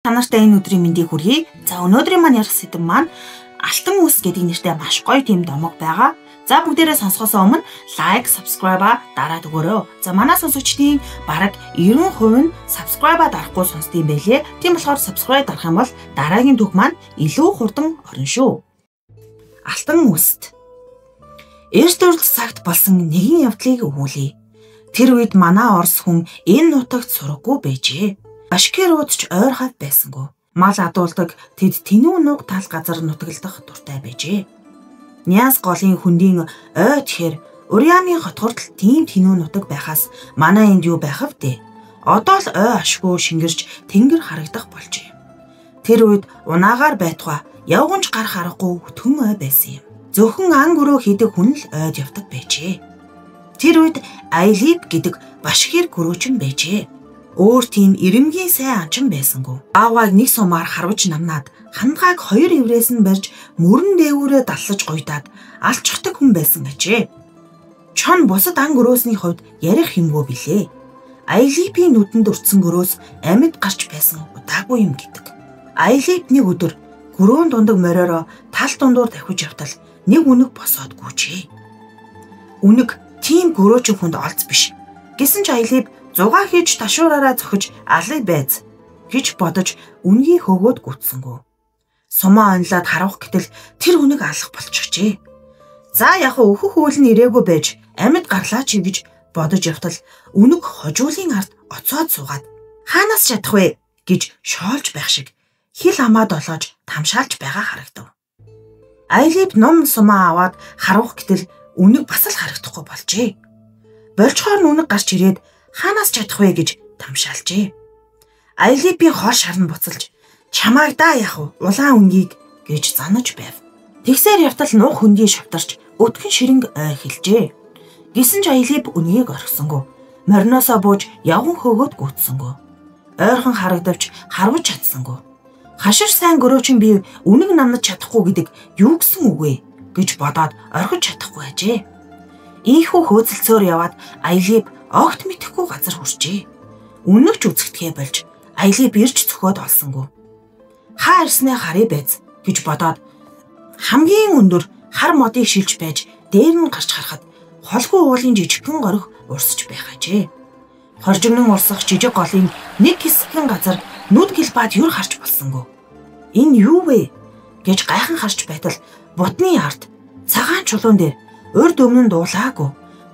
Танартай энэ өдрийн мэндийг хүргэе. За өнөөдрийн маань ярих сэдэв маань алтан үс гэдэг нэртэй маш гоё тийм домог байгаа. За бүгдээрээ сонсохоосоо өмнө лайк, subscribe дараад өгөөрэй. За манай сонсогчдын бараг 90% нь subscribe дарахгүй сонсдгийм байлээ. Тийм болохоор subscribe дарах юм бол дараагийн түүх маань илүү хурдан орно шүү. Алтан үст. Эрт урд цагт болсон нэгэн явдлыг өгүүлье. Тэр үед манай Орос хүн энэ нутагт сураггүй байжээ. Башкирууд ч ойр хав байсангүй. Мал адуулдаг тэд тэнүү нуг тал газар нутаглах дуртай байжээ. Няс голын хөндийн ой тэгэхээр Урьяамын хотгортол тийм тэнүү нутаг байхаас манай энд юу байх вэ? Одоо л ой ашгүй шингэрч тэнгэр харагдах болжээ. Тэр үед унаагаар байтугай явгонч гар харахгүй өтгөн ой байсан юм. Зөвхөн ан гөрөө хийдэг хүн л ойд явдаг байжээ. Тэр үед Айлип гэдэг башкир гөрөөчин байжээ. Өөр тийм ирэмгийн сайн анчин байсангүй. Аавыг нэг сумаар харваж намнаад хандагааг хоёр еврээс нь барьж мөрөн дээгүүрээ даллаж гуйдаад алчхдаг хүн байсан гэжээ. Чон бусад ан гөрөөсний хувьд ярих юмгүй билээ. Айлипийн нүдэнд өртсөн гөрөөс амьд гарч байсан удаагүй юм гэдэг. Айлип нэг өдөр гөрөөн дундаг мориороо тал дундуур давхиж явтал нэг үнэг босоод гүйжээ. Үнэг тийм гөрөөчин хүнд олц биш. Гэсэн ч Айлип зугаа хийж ташуураараа зохиж алыг байз гэж бодож үнгийг хөгөөд гүйтсэнгүү. Сумаа онлоод харуулах гэтэл тэр үнэг алах болчихжээ. За яг өөхөх үйл нь ирээгүй байж амьд гарлаа чи гэж бодож явтал үнэг хожуулын ард оцоод суугаад хаанаас чадах вэ гэж шоолж байх шиг хил амаад олоож тамшаалж байгаа харагдав. Айлип ном сумаа аваад харуулах гэтэл үнэг бас л харагдахгүй болжээ. Болчхоор үнэг гарч ирээд хаанаас чадах вэ гэж тамшаалжээ. Айлипийн хор шарн буцалж чамааг да яах вэ? Улаан үнгийг гэж занаж байв. Тэгсээр явтал нуух хөндөй шавтарч өтгөн ширэнг ой хэлжээ. Гэсэн ч Айлип үнгийг орхисонгүй. Мориноосоо бууж явган хөөгөөд гүйтсэнгүү. Ойрхон харагдавч харваж чадсангүй. Хашир сайн гөрөөчин би үнэг намнаж чадахгүй гэдэг юу гэсэн үг вэ гэж бодоод орхиж чадахгүй ажээ. Ийхүү хөөцөлцөөр яваад Айлип огт мэдэхгүй газар хүрчээ. Үнэгч үзэгдэхээ болж Айлип ирж цөхөөд олсонгүй. Хаа ирснээ харъя байз гэж бодоод хамгийн өндөр хар модыг шилж байж дээр нь гарч харахад холгүй уулын жижигхэн горих урсж байх ажээ. Хоржигнон урсах жижиг голын нэг хэсгэн газар нүд гэлбаад юр харж болсонгүй. Энэ юу вэ гэж гайхан харж байтал бутны ард цагаан чулуун дээр урд өмнө дуулаагүй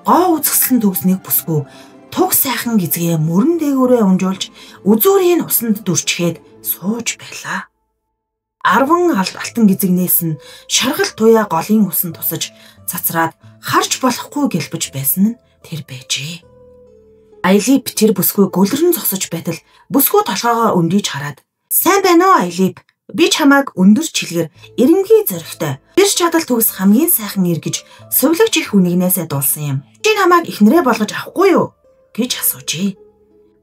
гоо үзэсгэлэн төгснийг бүсгүй туг сайхан гизгээ мөрөн дээгүүрээ унжуулж үзүүрийн усанд дүрчгээд сууж байлаа. 10 алтан гизэгнээс нь шаргал туяа голын усан тусаж цацраад харж болохгүй гэлбэж байсан нь тэр байжээ. Айлип тэр бүсгүй гөлрөн зогсож байтал бүсгүй толгоогоо өндийж хараад сайн байна уу Айлип? Би чамайг өндөр чилгэр эрэмгий зоригтой бэр чадал төгс хамгийн сайхан ир гэж сувлагч их үнэгнээсээ дуулсан юм. Чи намайг ихнэрээ болгож авахгүй юу гэж асуужээ.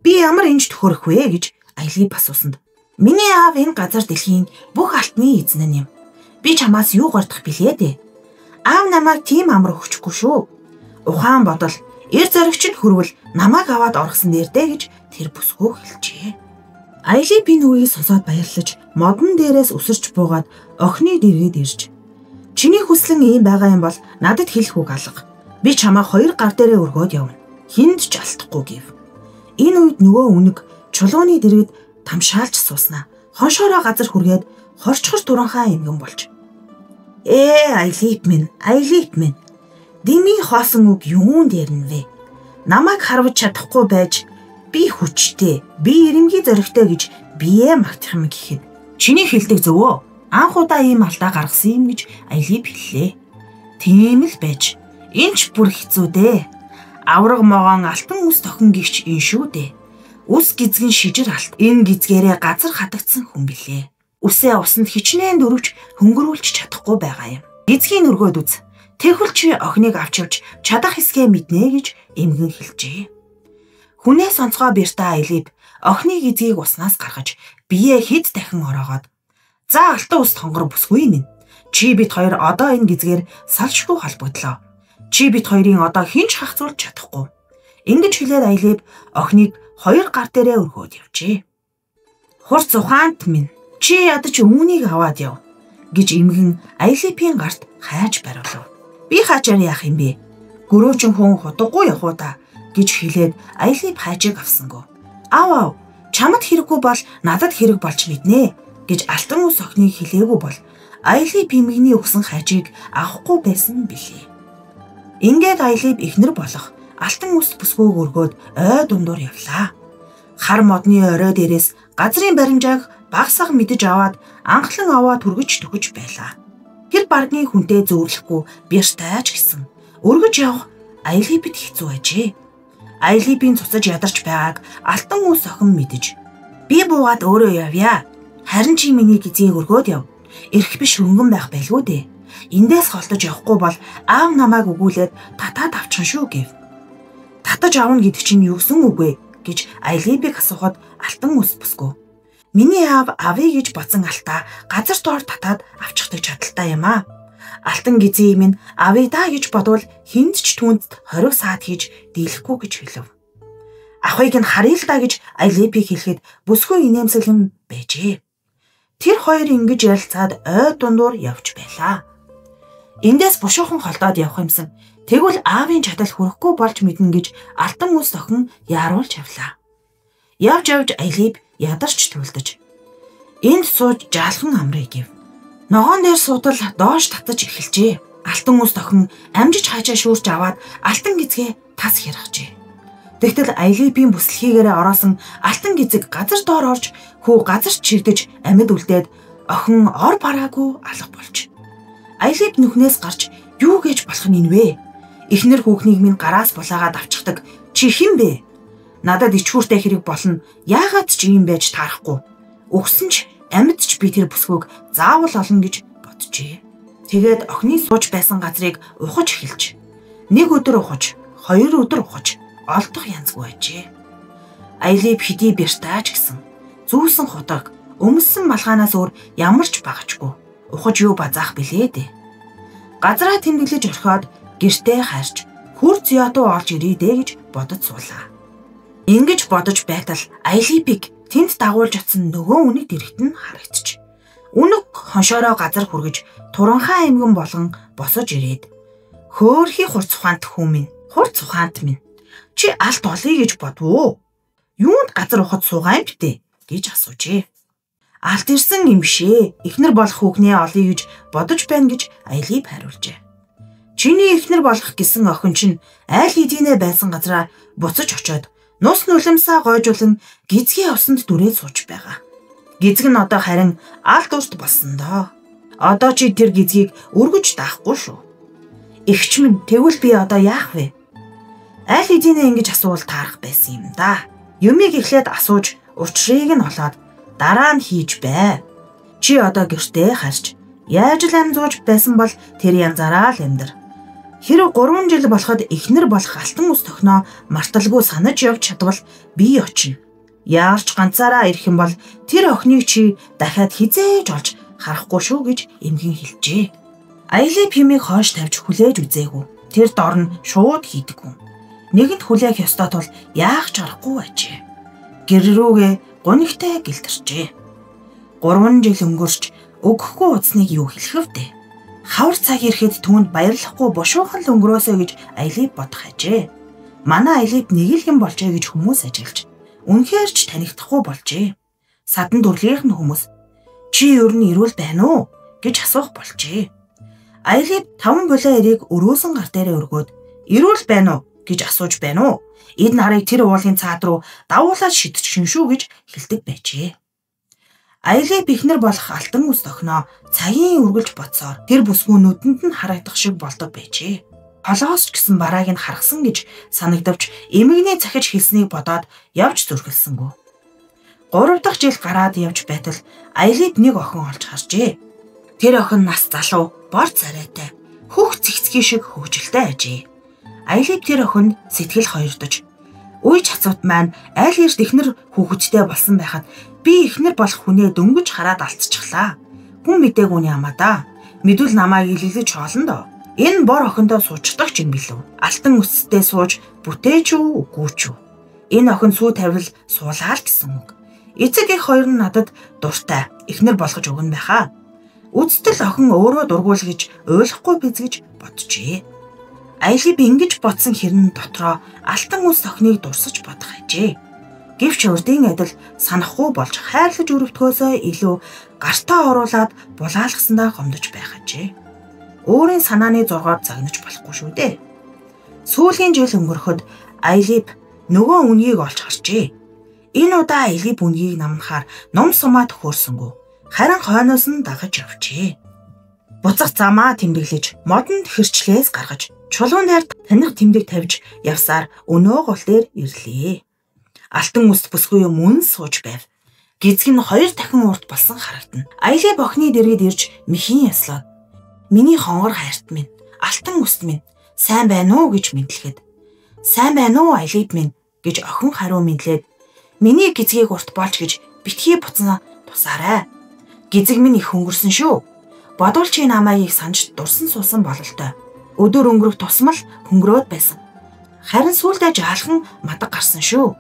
Би ямар инж төхөрөх вэ гэж Айлип асуусанд. Миний аав энэ газар дэлхийн бүх алтны эзэн юм. Би чамаас юу гордох билээ дээ. Аав намайг тийм амар өгчихгүй шүү. Ухаан бодол эр зоригч нь хөрвөл намайг аваад оргосон нэрдэ гэж тэр бүсгүй хэлжээ. Айлип энэ үгийг сонсоод баярлаж модон дээрээс өсөрч буугаад охины дэргээд ирж чиний хүслэн ийм байгаа юм бол надад хэлэх үг алга. Би чамаа 2 гар дээрээ өргөөд явна. Хинд ч алдахгүй гэв. Энэ үед нөгөө үнэг чулууны дэргэд тамшаалж сууснаа. Хоншоороо газар хүргээд хорчхор дуранхаа эмгэн болж. Айлип минь. Дими хоосон үг юун дээр нь вэ? Намайг харваж чадахгүй байж би хүчтэй, би эрэмгий зоригтой гэж бие магтах юм гэхэд чиний хэлдэг зөв үү? Анх удаа ийм алдаа гаргасан юм гэж Айлип хэллээ. Тийм л байж. Энэ ч бүр хэцүү дээ. Авраг могоон алтан үс тохин гихч ин шүү дээ. Үс гизгэн шижир алт. Энэ гизгээрээ газар хатагдсан хүн билээ. Үсээ усанд хичнээн дөрвч хөнгөрүүлж чадахгүй байгаа юм. Гизгийн өргөөд үз. Тэгвэл чи охиныг авч явж чадах хэсгээ мэднэ гэж эмгэн хэлжээ. Хүнээс онцгой бэртэ Айлип охины гизгийг уснаас гаргаж бие хэд дахин ороогоод за алтан ус тонгор бүсгүй минь. Чи бид хоёр одоо энэ гизгээр салшгүй холбогдлоо. Чи бид хоёрын одоо хинч хахцуулж чадахгүй. Ингэж хэлээд Айлип охиныг 2 гар дээрээ өргөөд явжээ. Хурц ухаант минь, чи ядаж үүнийг аваад яв гэж эмгэн Айлипийн гарт хайж барилав. Би хаачаар яах юм бэ? Гөрөөжин хүн худаггүй явах уу та гэж хэлээд Айлип хайжийг авсангүй. Аав, чамд хэрэггүй бол надад хэрэг болж мэднэ гэж алтан ус охиныг хэлээгүй бол Айлип эмгэний өгсөн хайжийг авахгүй байсан билээ. Ингээд Айлип эхнэр болох алтан ус бүсгүйг өргөөд ой дундуур явлаа. Хар модны орой дээрээс газрын баримжааг багсаг мэдэж аваад анхлан аваад түргэж төгөж байлаа. Тэр баргийн хүнтэй зөөрлөхгүй бяштай ч гэсэн өргөж явах Айлипэд хэцүү ажээ. Айлипийн цуцаж ядарч байгааг алтан ус охин мэдэж би буугаад өөрөө явъя. Харин чи миний гизийг өргөөд яв. Ирэх биш хөнгөн байх байлгүй дээ. Эндээс холдож явахгүй бол аав намайг өгүүлээд татаад авчихна шүү гэв. Татаж авна гэдэг чинь юу гэсэн үг вэ гэж Айлипийг асуухад алтан ус бүсгүй. Миний аав авъя гэж бодсон алтаа газар доор татаад авчихдаг чадaltaй юм аа. Алтан гизээ минь авъя даа гэж бодвол хинд ч түүнд 20 саад хийж дийлэхгүй гэж хэлв. Ахыг нь харъя л даа гэж Айлипийг хэлэхэд бүсгүй инээмсэглэн байжээ. Тэр хоёр ингэж ярилцаад ой дундуур явж байлаа. Эндээс бушуухан холдоод явах юмсан. Тэгвэл аавын чадал хүрэхгүй болж мэднэ гэж алтан ус охин яаруулж явлаа. Явж Айлип ядарч төлдөж. Энд сууж жаалхан амрыг гэв. Ногоон дээр суудал доош татаж эхэлжээ. Алтан ус охин амжиж хаачаа шүүрч аваад алтан гизгээ тас хэрхжээ. Тэгтэл Айлипийн бүслэхийгээрээ ороосон алтан гизэг газар доор орж хүү газар чирдэж амьд үлдээд охин ор бараагүй алга болж. Айлип нүхнээс гарч юу гэж болох нь вэ? Эхнэр хүүхнийг минь гараас булаагаад авчихдаг. Чи хэн бэ? Надад ичхүүртэй хэрэг болно. Яагаад ч ийм байж таарахгүй. Өгсөн ч амьд ч би тэр бүсгүйг заавал олно гэж боджээ. Тэгээд охины сууж байсан газрыг ухаж эхэлж. Нэг өдөр ухаж, хоёр өдөр ухаж олдох янзгүй ажээ. Айлип хэдий бэртаач гэсэн. Зүүсэн худаг, өмссөн малгаанаас өөр ямар ч багчгүй. Ухаж юу базаах билээ дээ. Газраа тэмдэглэж орхиод гэртээ харж хурц ятуу олж ирээ дээ гэж бодож суулаа. Ингэж бодож байтал Айлипийг тэнд дагуулж атсан нөгөө үнэг дэрэгт нь харагдчих. Үнэг хоншоороо газар хүргэж туранхаа эмгэн болгон босож ирээд хөөхий хурц ухаант хүмүн, хурц ухаант минь. Чи алт олъё гэж бодвоо. Юунд газар ухад суугаа юм бтэ гэж асуужээ. Алт ирсэн юм бишээ. Эхнэр болох хүүхнээ олъё гэж бодож байна гэж Айлип хариулжээ. Чиний эхнэр болох гэсэн охин чинь айл хэдийнэ байсан газараа буцаж очоод нус нулимсаа гойжуулан гизгийн усанд дүрээд сууж байгаа. Гизг нь одоо харин алт урт болсон доо. Одоо чи тэр гизгийг өргөж даахгүй шүү. Игч минь тэгвэл би одоо яах вэ? Айл хэдийнэ ингэж асуувал таарах байсан юм да. Юмыг эхлээд асууж учрыг нь олоод дараа нь хийж бай. Чи одоо гэртээ харж яаж л амзууж байсан бол тэр янзаараа л амьдар. Хэрэв 3 жил болоход эхнэр болох алтан ус тохиноо марталгүй санаж явж чадвал би очино. Яарч ганцаараа ирэх юм бол тэр охиныг чи дахиад хизээж олж харахгүй шүү гэж эмгэн хэлжээ. Айлип хэмийг хоош тавьж хүлээж үзээгүй. Тэр дор нь шууд хийдэггүй. Нэгэнт хүлээх ёстой тул яах ч аргагүй ажээ. Гэр рүүгээ гунигтай гэлтэрчээ. 3 жил өнгөрч өгөхгүй утсныг юу хэлэх вэ? Хавар цаг ирэхэд түүнд баярлахгүй бушуухан л өнгөрөөсэй гэж Айлип бодох ажээ. Манай Айлип нэг л юм болжээ гэж хүмүүс ажиглаж. Үнэхээр ч танигдахгүй болжээ. Садан дүрлийнх нь хүмүүс чи ер нь ирүүл байна уу гэж асуух болжээ. Айлип 5 булаа эрийг өрөөсөн гар дээрээ өргөөд ирүүл байна уу гэж асууж байна уу? Эд нарыг тэр уулын цаад руу давуулаад шидчихэн шүү гэж хэлдэг байжээ. Айлип ихнэр болох алтан ус охиноо цагийн үргэлж бодсоор тэр бүсгүй нүдэнд нь харагдах шиг болдог байжээ. Холоос ч гэсэн барааг нь харгасан гэж санагдавч эмэгний захиж хэлснийг бодоод явж зүрхэлсэнгүү. 3 дахь жил гараад явж байтал Айлип нэг охин олж харжээ. Тэр охин нас залуу, бор царайтай, хөх цэгцгий шиг хөвгөлтэй ажээ. Айлип тэр охинд сэтгэл хоёрдож үе чацууд маань айл эрт ихнэр хүүхэдтэй болсон байхад би ихнэр болох хүнээ дөнгөж хараад алдчихлаа. Хүн мдэггүй юмаа да. Мэдвэл намайг илэлж хоолно доо. Энэ бор охиндоо суучдаг ч юм билүү. Алтан өстэй сууж бүтээч үү үгүй ч үү. Энэ охин сүү тавил суулаа л гэсэн үг. Эцэг их хоёр нь надад дуртай, эхнэр болгож өгнө байхаа. Үдтэл охин өөрөө дургуул гэж ойлгохгүй биз гэж боджээ. Айлиб ингэж бодсон хэрнээ дотроо алтан үс охиныг дурсаж бодох ажээ. Гэвч урдын адил санахгүй болж хайрлаж өрөвдөхөөсөө илүү гартаа оруулаад булаалгасандаа гомдож байх ажээ. Өөрийн санааны зургаар загнаж болохгүй шүү дээ. Сүүлийн жил өнгөрөхөд Айлиб нөгөө үнгийг олж харжээ. Энэ удаа Айлиб үнгийг намнахаар ном сумаа төхөөрсөнгөө. Харин хойноос нь дагаж явжээ. Буцах замаа тэмдэглэж, модонд хэрчлээс гаргаж, чулуун дээр таних тэмдэг тавьж явсаар өнөө гол дээр ирлээ. Алтан үст бүсгүй мөн сууж байв. Гизг нь 2 дахин урт болсон харагдана. Айлиб охины дэргэд ирж мэхийн яслаад "Миний хонгор хайрт минь, алтан үст минь, сайн байна уу?" гэж мэдлэхэд "Сайн байна уу Айлиб минь" гэж охин хариу мэдлээд "Миний гизгийг урт болж гэж битгий буцна тусаарай. Гизэг минь их хөнгөрсөн шүү. Бодвол чи намайг их санаж дурсан суусан бололтой. Өдөр өнгөрөх тусмал хөнгөрөөд байсан. Харин сүүлдээ жаалхан мадаг гарсан шүү.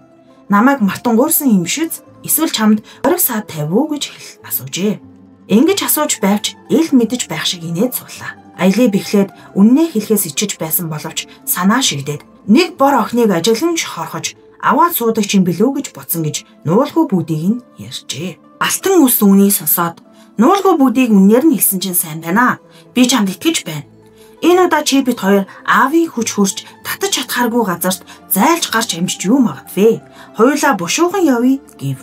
Намайг мартангуурсан юм шиз, эсвэл чамд ориг саад тавь уу гэж асуужээ." Ингэж асууж байвч ил мэдэж байх шиг инээд суулаа. Айлиб эхлээд үннээ хэлхээс ичиж байсан боловч санаа шигдээд нэг бор охиныг ажиглан хорхож аваад суудаг юм билүү гэж бодсон гэж нуулгүй бүдийг нь ярьжээ. Алтан үс үнийг сонсоод "Нуулгүй бүдийг үнээр нь хэлсэн чинь сайн байна. Би чамд итгэж байна. Энэ удаа чи бид хоёр аавын хүч хөрч татаж чадхааргүй газарт зайлж гарч амжиж юу магадвэ? Хоёулаа бушуухан явъя" гэв.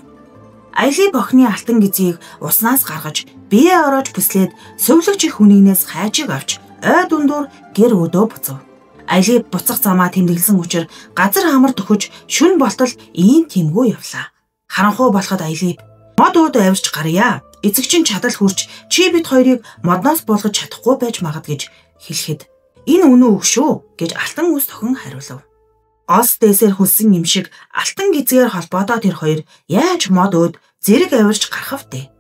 Айлиб охины алтан гизийг уснаас гаргаж бие ороож бүслээд сувлагч их хүнийгнээс хайжиг авч ой дундуур гэр өдөө буцав. Айлиб буцах замаа тэмдэглэсэн учраас газар хамар төхөж шүн болтол ийм тэмгүй явлаа. Харанхуй болоход Айлиб "Мод ууд авирч гарья. Эцэг чинь чадал хүрч чи бид хоёрыг модноос болгож чадахгүй байж магад" гэж хэлэхэд "Энэ үнэн үг шүү" гэж алтан үс охин хариулав. Ос дээсээр хөлсөн юм шиг алтан гизгээр холбоодоо тэр хоёр яаж мод өөд зэрэг авирч гарах вэ?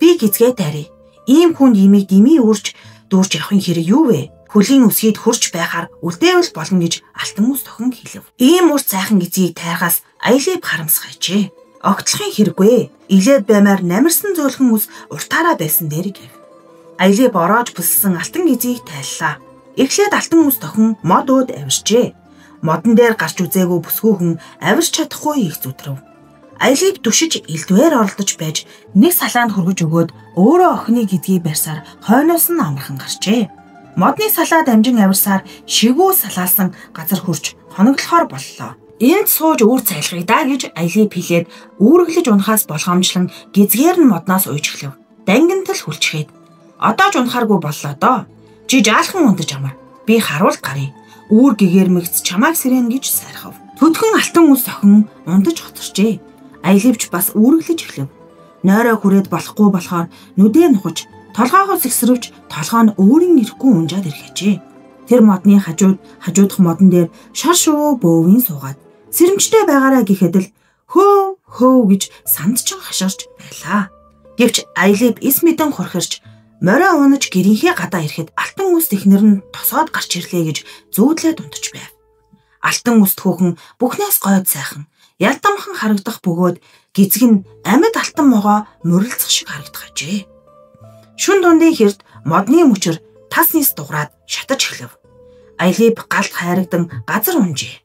"Би гизгээ тарий. Ийм хүнд имийг дими үрж дүүрч явахын хэрэг юу вэ? Хөлийн үсгийд хурж байхаар үлдээвэл болно" гэж алтан үс охин хэлв. Ийм урт сайхан гизгийг тайргаас Айлиб харамсгайжээ. Огтлохын хэрэггүй. Илээд баймаар намирсан зөөлхөн үс уртаараа байсан дээр гэв. Айлиб ороож бүссэн алтан гизгийг тайллаа. Эхлээд алтан үс охин мод өөд авирчээ. Модон дээр гарч үзээгүй бүсгүйхэн авирч чадахгүй их зүтрв. Айлиб түшиж элдвээр оролдож байж нэг салаанд хөргөж өгөөд өөрөө охины гидгийг барьсаар хойноос нь амархан гарчээ. Модны салаа дамжин авирсаар шигүү салаасан газар хурж хоноглохоор боллоо. Энд сууж үүр цайлгая да гэж Айлиб хэлээд үүрэглэж унахаас болгоомжлон гизгээр нь модноос ууж эхлэв. Дангинтал хүлчгээд "Одоо ч унахааргүй боллоо доо. Чи жаалхан унтаж амар. Би харуулт гарыг. Үүр гэгээр мэгц чамайг сэрэн" гэж сайрхав. Төдхөн алтан үс охин унтаж хоцорчээ. Айлибч бас үүрэглэж эхлэв. Нойроо хүрээд болохгүй болохоор нүдээ нухаж, толгоогоо сэгсрвж толгоо нь өөрийн ирэхгүй унжаад ирэхжээ. Тэр модны хажуудах модон дээр шар шувуу бөөвийн суугаад сэрэмжтэй байгаараа гэхэд л хөө гэж сандчин хашгирч байлаа. Гэвч Айлиб эс мэдэн хурхирч морой унаж гэрийнхээ гадаа ирэхэд алтан үст эхнэр нь тосоод гарч ирлээ гэж зүүдлээд унтж байв. Алтан үст хүүхэн бүхнээс гойд сайхан, ялдамхан харагдах бөгөөд гизг нь амьд алтан могоо мөрөлцөх шиг харагдахжээ. Шүн дундын хэрд модны мөчөр тас nis дуграад шатаж эхлэв. Айлиб галт хайрагдан газар унжээ.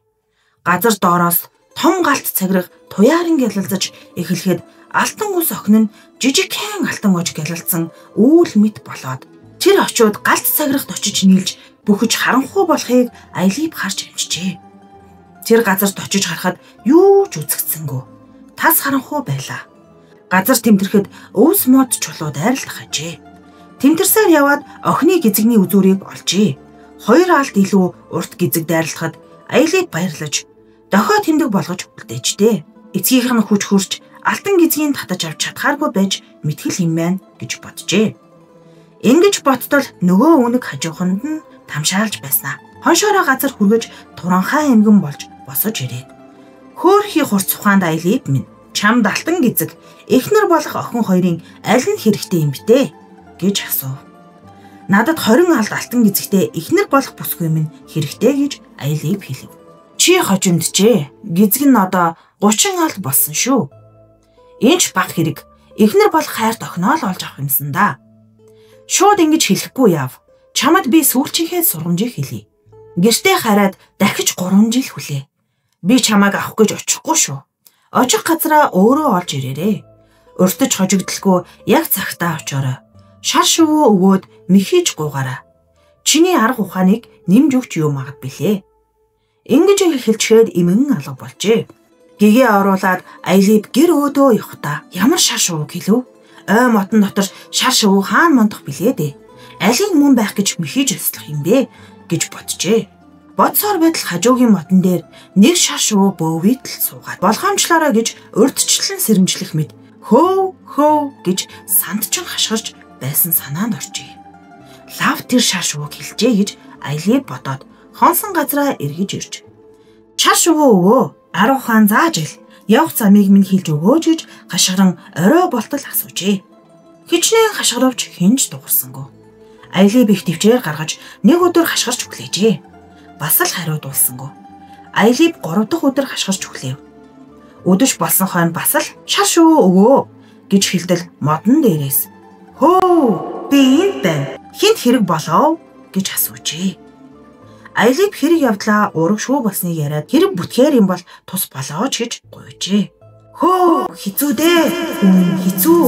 Газар доороос том галт цагираг туяаран гялалзаж эхлэхэд алтан үс охин нь жижигхэн алтан ож гялалзсан үүл мэт болоод тэр очиод галт цагирагт очиж нийлж бүхэж харанхуй болохыг Айлиб харж амжжээ. Тэр газарт очиж харахад юу ч үзэгдсэнгүй. Тас харанхуй байлаа. Газар тэмтэрхэд өвс мод чулууд айрлах ажээ. Тэмтэрсээр яваад охины гизэгний үзүүрийг олжээ. Хоёр алт илүү урт гизэг дайрлахад Айлиб баярлаж дохио тэмдэг болгож үлдээжтэй. Эцгийнх нь хүч хөрч алтан гизгийг татаж авч чадхааргүй байж мэтгэл юм байна гэж боджээ. Ингэж боттол нөгөө үнэг хажууханд нь тамшаалж байснаа. Хоншоороо газар хүргэж туранхай эмгэн болж босож ирээд "Хөөхий хурц ухаанд Айлиб минь, чамд алтан гизэг эхнэр болох охин хоёрын аль нь хэрэгтэй юм битээ?" гэж асуув. "Надад 20 алт алтан гизэгтэй эхнэр болох бүсгүй минь хэрэгтэй" гэж Айлиб хэлв. "Чи хожимджээ. Гизэг нь одоо 30 алт болсон шүү. Энэч баг хэрэг. Эхнэр бол хайрт охиноо л олж авах юмсан да. Шууд ингэж хэлэхгүй яв. Чамд би сүүлчийнхээ сургамжийг хэлье. Гэртээ хараад дахиж 3 жил хүлээ. Би чамайг авах гэж очихгүй шүү. Очих газараа өөрөө олж ирээрээ. Уртж хожигдолгүй яг цагтаа очоорой. Шар шувуу өгөөд мэхийж гуугаараа. Чиний арга ухааныг нэмж өгч юу магад билээ. Ингэж хэлчихэд эмгэн алга болжээ. Гэгээ оруулаад Аялип гэр өөдөө явхдаа ямар шар шувуу хэлв? Ой мотон дотор шар шувуу хаана мондох билээ дээ. Алийг мөн байх гэж мэхийж өслөх юм бэ гэж боджээ. Бодсоор байтал хажуугийн мотон дээр нэг шар шувуу бөвөйт л суугаад болгоомжлоорой гэж урдчлан сэрэмжлэх мэт хөө гэж сандчин хашгирч байсан санаанд оржээ. Лав тэр шар шувууг хэлжээ гэж Аялип бодоод хонсон газараа эргэж ирж. Шар шувуу өвөө, аруу хаан зааж ил. Явах замыг минь хэлж өгөөж гэж хашгиран орой болтол асуужээ. Хичнээн хашгиравч хинж дуурсангүй. Аялип их төвчээр гаргаж нэг өдөр хашгирч өглөөжээ. Бас л хариудуулсангүй. Аялип 3 дахь өдөр хашгирч өглөөв. Өдөж болсон хойно бас л шар шувуу өвөө гэж хэлдэл модон дээрээс хөө би энд байна. Хинт хэрэг болов гэж асуужээ. Аялип хэрэг явдлаа ураг шуу болсныг яриад хэрэг бүтгээр юм бол тус болооч гэж гуйжээ. Хөө хизүү дээ. Хизүү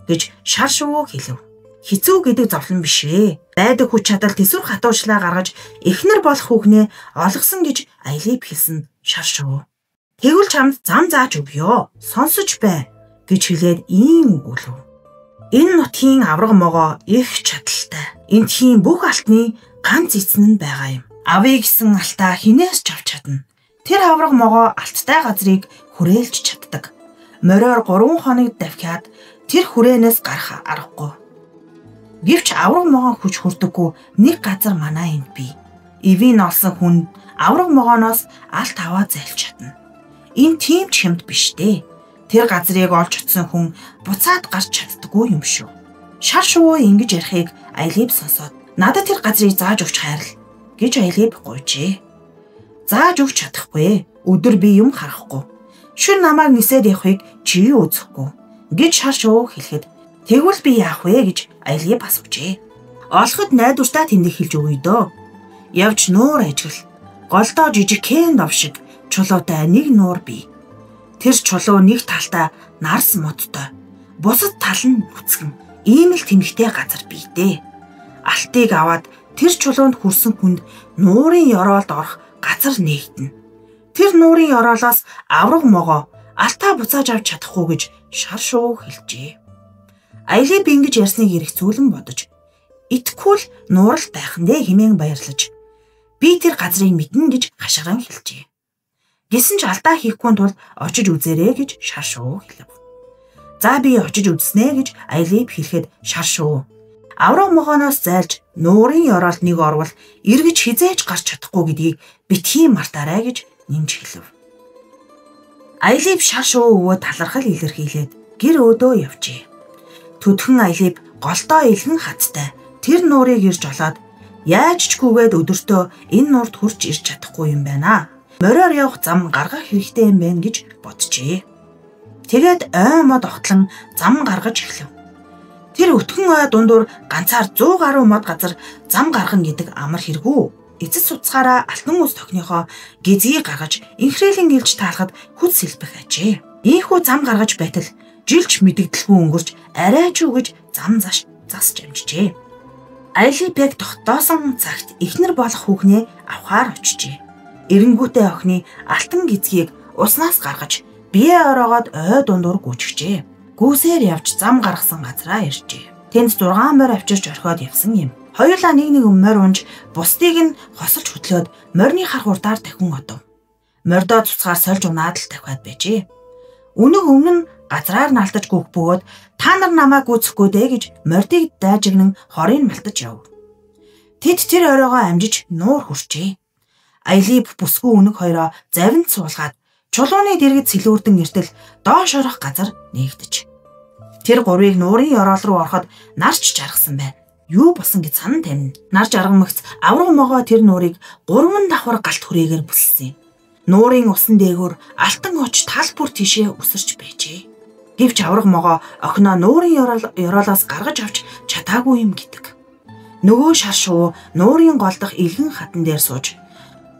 гэж шар шувуу хэлв. Хизүү гэдэг зовлон биш вэ. Байдаг хүч чадал тэсвэр хатуучлаа гаргаж эхнэр болох хүүхнээ олгосон гэж Аялип хэлсэн шар шувуу. Тэгвэл чамд зам зааж өгье. Сонсож бай гэж хэлээд ийм өгүүлв. Энэ нутгийн авраг могоо их чадaltaй. Энтхийн бүх алтны ганц эзэн нь байгаа юм. Авъя гэсэн алтаа хинээс ч авч чадна. Тэр авраг могоо алттай газрыг хүрээлж чаддаг. Мориор 3 хоног давхиад тэр хүрээнээс гарах аргагүй. Гэвч авраг могоо хүч хүрдэггүй нэг газар манай энд бий. Эвийн олсон хүн авраг могооноос алт аваа зайлж чадна. Энэ тийм ч хямд биш дээ. Тэр газрыг олж утсан хүн буцаад гарч чаддаггүй юм шүү. Шар шувуу ингэж ярихыг Аялип сонсоод надад тэр газрыг зааж өгч хайрл гэж Аялип гуйжээ. Зааж өгч чадахгүй. Өдөр би юм харахгүй. Шүн намайг нисээд явахыг чи үзэхгүй гэж шар шувуу хэлэхэд тэгвэл би яах вэ гэж Аялип асуужээ. Олоход найдвартай тэндийг хэлж өгье дөө. Явж нуур ажигл. Голдоо жижиг кен дов шиг чулуутай нэг нуур бий. Тэр чулуу нэг талтай нарс модтой. Бусад тал нь нүцгэн. Ийм л тэмхтэй газар бий дээ. Алтыг аваад тэр чулуунд хүрсэн хүнд нуурын ёроолд орох газар нээгдэнэ. Тэр нуурын ёроолоос авраг могоо алтаа буцааж авч чадахгүй гэж шар шувуу хэлжээ. Аялип ингэж ярьсныг эрэх зүйлэн бодож итгэхгүй л нуурал байх нэ хэмээн баярлаж би тэр газрыг мэднэ гэж хашгиран хэлжээ. Гэсэн ч алдаа хийхгүй тул очиж үзээрэй гэж шар шувуу хэлв. За би очиж үзснэ гэж Аялип хэлэхэд шар шувуу авраг могооноос зайлж нуурын ёроолд нэг орвол эргэж хизээж гарч чадахгүй гэдгийг битгий мартаарай гэж нэмж хэлв. Аялип шар шувуу өвөө талархал илэрхийлээд гэр өөдөө явжээ. Төдхөн Аялип голдоо илхэн хаттай тэр нуурыг ирж олоод яаж ч гүгээд өдөртөө энэ нуурд хурж ирж чадахгүй юм байна. Мориор явах зам гаргах хэрэгтэй юм байна гэж боджээ. Тэгээд ой мод огтлон зам гаргаж эхлэв. Тэр өтгөн ой дундуур ганцаар 100 гаруй мод газар зам гаргана гэдэг амар хэрэггүй. Эцэс суцгаараа алтан үс тохиныхоо гизгийг гаргаж инхрээлийн гэлж таалахад хүч сэлбэх ажээ. Ийхүү зам гаргаж байтал жилч мэдэгдэлгүй өнгөрч арай ч үгэж зам засч амжжээ. Аялип яг тогтоосон цагт эхнэр болох хүүхнээ авахаар очжээ. Эренгүүтээ охины алтан гизгийг уснаас гаргаж бие ороогоод ой дундуур гүйчихжээ. Гүүсээр явж зам гаргасан газараа иржээ. Тэнд 6 морь авчирч орхиод явсан юм. Хоёулаа нэг морь унж бусдыг нь хосолж хөтлөөд морины харх урдаар дахин одов. Мордоо цуцгаар сольж унаад л тавхиад байжээ. Өмнө нь газраар наалтаж гүөх бөгөөд та нар намайг гүйцэхгүй дээ гэж мордыг дайжигнан хорыг малтаж яв. Тэд тэр оройгоо амжиж нуур хүрчээ. Аялип бүсгүй өнөг хоёроо завинд суулгаад чулууны дэргэд сэлүүрдэн иртэл доош орох газар нээгдэж. Тэр гурвыг нуурын ёроол руу ороход нарч жаргасан байна. Юу болсон гэж санан тавина. Нар жаргамагц авраг могоо тэр нуурыг 3 давхар галт хүрээгээр бүсэлсэн юм. Нуурын усан дээгүүр алтан оч тал бүр тишээ өсөрч байжээ. Гэвч авраг могоо охиноо нуурын ёроолоос гаргаж авч чадаагүй юм гэдэг. Нөгөө шар шувуу нуурын гол дахь илгэн хатан дээр сууж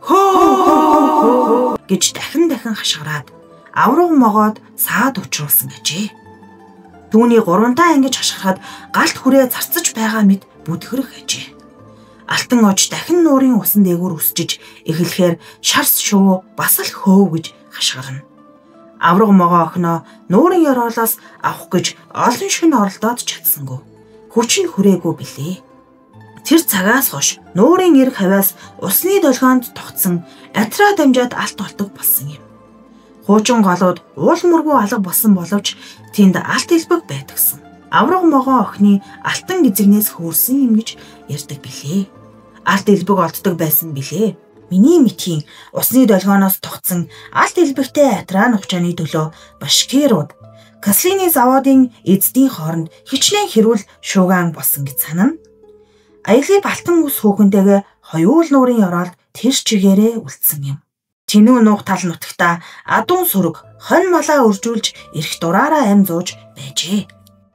хөө гэж дахин хашгираад авраг могоод саад учруулсан гэжээ. Түүний 3 таа ингэж хашгирахад галт хүрээ зарцаж байгаа мэт бүдгэрэх гэжээ. Алтан ож дахин нуурын усан дээгүүр үсчиж эхлэхээр шарс шувуу бас л хөөв гэж хашгирна. Авраг могоо охиноо нуурын ёроолоос авах гэж олон шөнө оролдоод чадсангүй. Хүчин хүрээгүй билээ. Тэр цагаас хойш нуурын эрг хавиас усны долгионд тогтсон атраа дамжаад алт олдог болсон юм. Хуучин голууд уул мөргүү алга болсон боловч тэнд алт элбэг байдагсан. Авраг могоо охины алтан гизэгнээс хөөрсөн юм гэж ярьдаг билээ. Алт элбэг олддог байсан билээ. Миний мэтхийн усны долгионоос тогтсон алт элбэгтэй атраа нухчааны төлөө башкирууд Каслины заводын эзэдийн хооронд хичнээн хэрүүл шуугаан болсон гэж санана. Аялыг алтан ус хөөхөнтэйгээ хоёул нуурын ёроолд тэр чигээрээ үлдсэн юм. Чинүү нуух тал нутагта адуун сүрэг хонь малаа өржүүлж ирэх дураараа амь зууж байжээ.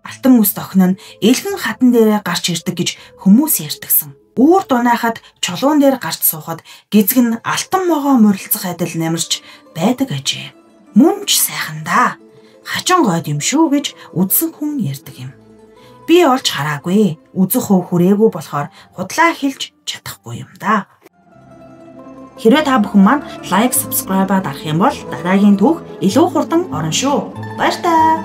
Алтан ус охин нь элхэн хатан дээрээ гарч ирдэг гэж хүмүүс ярьдагсан. Үүр дунаахад чулуун дээр гарч суухад гизэг нь алтан могоо морилцох адил намирч байдаг ажээ. Мөн ч сайхан да. Хачин гойд юм шүү гэж үдсэн хүн ярьдаг юм. Би олж хараагүй. Үзэх хөв хүрээгүй болохоор худлаа хэлж чадахгүй юм да. Хэрвээ та бүхэн маань лайк, subscribe дарах юм бол дараагийн түүх илүү хурдан орно шүү. Баяр таа.